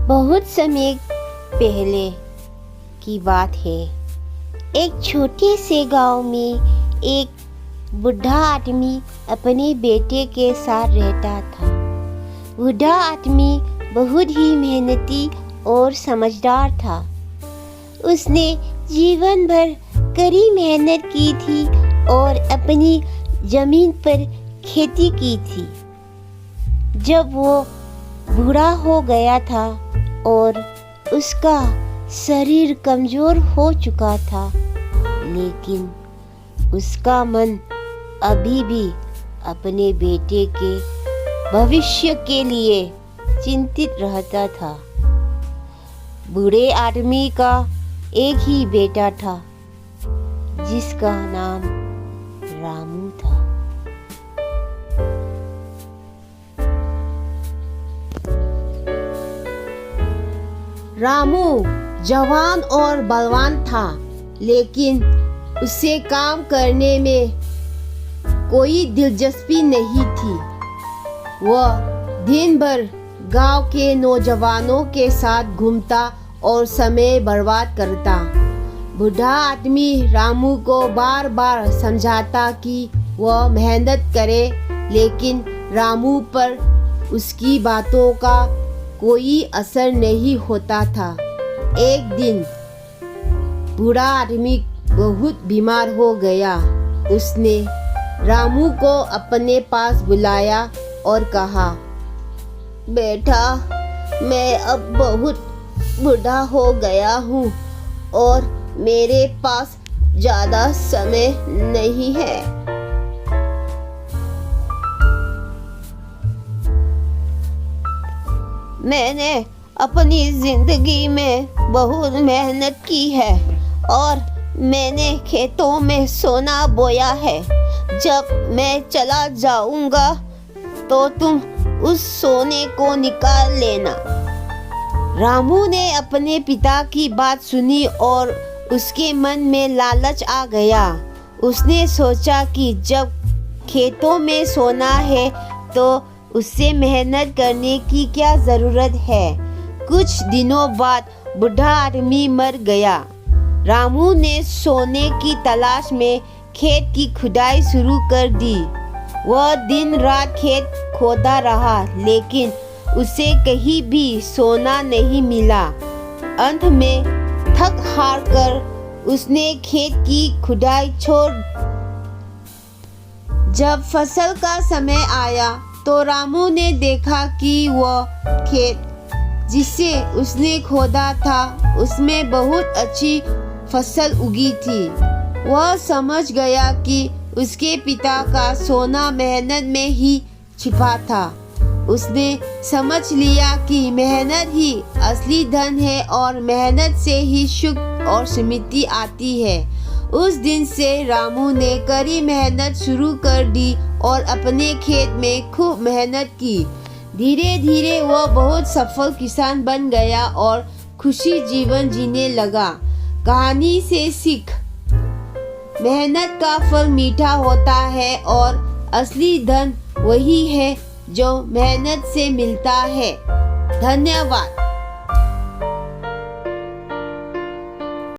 बहुत समय पहले की बात है। एक छोटे से गांव में एक बूढ़ा आदमी अपने बेटे के साथ रहता था। बूढ़ा आदमी बहुत ही मेहनती और समझदार था। उसने जीवन भर कड़ी मेहनत की थी और अपनी जमीन पर खेती की थी। जब वो बूढ़ा हो गया था और उसका शरीर कमजोर हो चुका था, लेकिन उसका मन अभी भी अपने बेटे के भविष्य के लिए चिंतित रहता था। बूढ़े आदमी का एक ही बेटा था, जिसका नाम रामू था। रामू जवान और बलवान था, लेकिन उसे काम करने में कोई दिलचस्पी नहीं थी। वह दिन भर गांव के नौजवानों के साथ घूमता और समय बर्बाद करता। बूढ़ा आदमी रामू को बार बार समझाता कि वह मेहनत करे, लेकिन रामू पर उसकी बातों का कोई असर नहीं होता था। एक दिन बूढ़ा आदमी बहुत बीमार हो गया। उसने रामू को अपने पास बुलाया और कहा, बेटा, मैं अब बहुत बूढ़ा हो गया हूँ और मेरे पास ज़्यादा समय नहीं है। मैंने अपनी जिंदगी में बहुत मेहनत की है और मैंने खेतों में सोना बोया है। जब मैं चला जाऊंगा तो तुम उस सोने को निकाल लेना। रामू ने अपने पिता की बात सुनी और उसके मन में लालच आ गया। उसने सोचा कि जब खेतों में सोना है तो उससे मेहनत करने की क्या ज़रूरत है। कुछ दिनों बाद बूढ़ा आदमी मर गया। रामू ने सोने की तलाश में खेत की खुदाई शुरू कर दी। वह दिन रात खेत खोदा रहा, लेकिन उसे कहीं भी सोना नहीं मिला। अंत में थक हार कर उसने खेत की खुदाई छोड़। जब फसल का समय आया तो रामू ने देखा कि वह खेत जिसे उसने खोदा था उसमें बहुत अच्छी फसल उगी थी। वह समझ गया कि उसके पिता का सोना मेहनत में ही छिपा था। उसने समझ लिया कि मेहनत ही असली धन है और मेहनत से ही सुख और समृद्धि आती है। उस दिन से रामू ने कड़ी मेहनत शुरू कर दी और अपने खेत में खूब मेहनत की। धीरे धीरे वह बहुत सफल किसान बन गया और खुशी जीवन जीने लगा। कहानी से सीख, मेहनत का फल मीठा होता है और असली धन वही है जो मेहनत से मिलता है। धन्यवाद।